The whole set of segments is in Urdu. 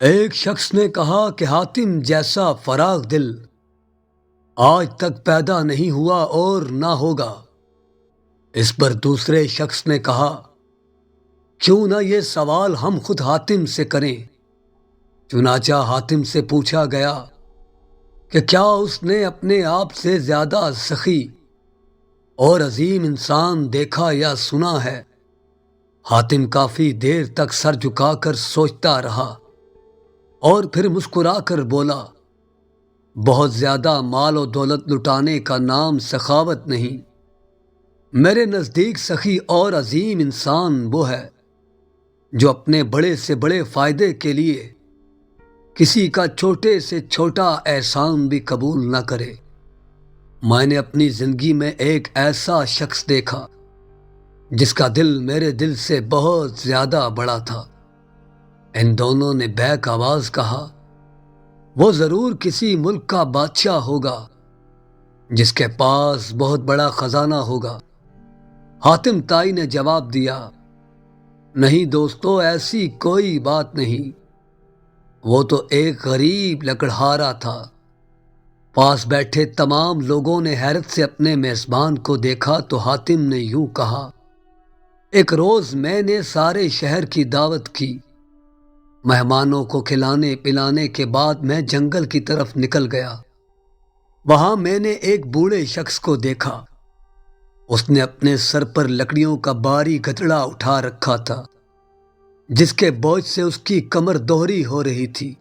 ایک شخص نے کہا کہ حاتم جیسا فراغ دل آج تک پیدا نہیں ہوا اور نہ ہوگا۔ اس پر دوسرے شخص نے کہا، کیوں نہ یہ سوال ہم خود حاتم سے کریں۔ چنانچہ حاتم سے پوچھا گیا کہ کیا اس نے اپنے آپ سے زیادہ سخی اور عظیم انسان دیکھا یا سنا ہے؟ حاتم کافی دیر تک سر جھکا کر سوچتا رہا اور پھر مسکرا کر بولا، بہت زیادہ مال و دولت لٹانے کا نام سخاوت نہیں۔ میرے نزدیک سخی اور عظیم انسان وہ ہے جو اپنے بڑے سے بڑے فائدے کے لیے کسی کا چھوٹے سے چھوٹا احسان بھی قبول نہ کرے۔ میں نے اپنی زندگی میں ایک ایسا شخص دیکھا جس کا دل میرے دل سے بہت زیادہ بڑا تھا۔ ان دونوں نے بیک آواز کہا، وہ ضرور کسی ملک کا بادشاہ ہوگا جس کے پاس بہت بڑا خزانہ ہوگا۔ حاتم طائی نے جواب دیا، نہیں دوستو، ایسی کوئی بات نہیں۔ وہ تو ایک غریب لکڑہارا تھا۔ پاس بیٹھے تمام لوگوں نے حیرت سے اپنے میزبان کو دیکھا تو حاتم نے یوں کہا، ایک روز میں نے سارے شہر کی دعوت کی۔ مہمانوں کو کھلانے پلانے کے بعد میں جنگل کی طرف نکل گیا۔ وہاں میں نے ایک بوڑھے شخص کو دیکھا۔ اس نے اپنے سر پر لکڑیوں کا بھاری گٹھڑا اٹھا رکھا تھا جس کے بوجھ سے اس کی کمر دوہری ہو رہی تھی۔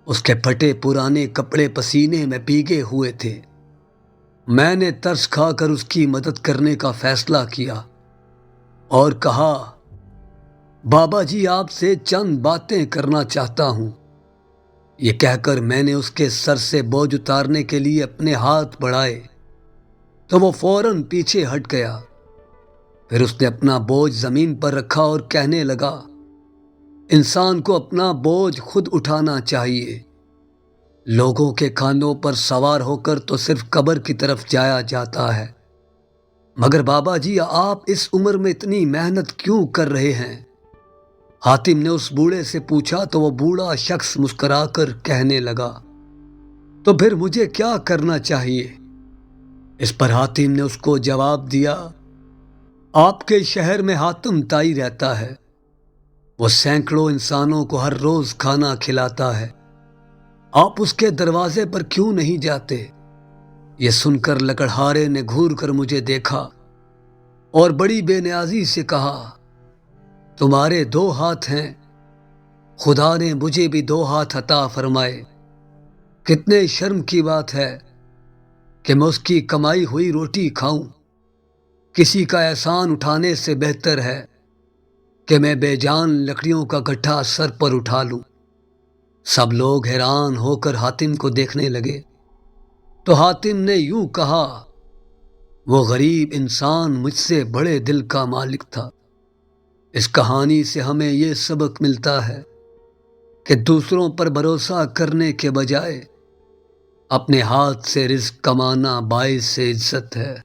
اس کے پھٹے پرانے کپڑے پسینے میں بھیگے ہوئے تھے۔ میں نے ترس کھا کر اس کی مدد کرنے کا فیصلہ کیا اور کہا، بابا جی آپ سے چند باتیں کرنا چاہتا ہوں۔ یہ کہہ کر میں نے اس کے سر سے بوجھ اتارنے کے لیے اپنے ہاتھ بڑھائے تو وہ فوراً پیچھے ہٹ گیا۔ پھر اس نے اپنا بوجھ زمین پر رکھا اور کہنے لگا، انسان کو اپنا بوجھ خود اٹھانا چاہیے۔ لوگوں کے کاندھوں پر سوار ہو کر تو صرف قبر کی طرف جایا جاتا ہے، مگر بابا جی آپ اس عمر میں اتنی محنت کیوں کر رہے ہیں؟ حاتم نے اس بوڑھے سے پوچھا تو وہ بوڑھا شخص مسکرا کر کہنے لگا، تو پھر مجھے کیا کرنا چاہیے؟ اس پر حاتم نے اس کو جواب دیا، آپ کے شہر میں حاتم طائی رہتا ہے۔ وہ سینکڑوں انسانوں کو ہر روز کھانا کھلاتا ہے۔ آپ اس کے دروازے پر کیوں نہیں جاتے؟ یہ سن کر لکڑہارے نے گھور کر مجھے دیکھا اور بڑی بے نیازی سے کہا، تمہارے 2 ہاتھ ہیں، خدا نے مجھے بھی 2 ہاتھ عطا فرمائے۔ کتنے شرم کی بات ہے کہ میں اس کی کمائی ہوئی روٹی کھاؤں۔ کسی کا احسان اٹھانے سے بہتر ہے کہ میں بے جان لکڑیوں کا گٹھا سر پر اٹھا لوں۔ سب لوگ حیران ہو کر حاتم کو دیکھنے لگے تو حاتم نے یوں کہا، وہ غریب انسان مجھ سے بڑے دل کا مالک تھا۔ اس کہانی سے ہمیں یہ سبق ملتا ہے کہ دوسروں پر بھروسہ کرنے کے بجائے اپنے ہاتھ سے رزق کمانا باعث عزت ہے۔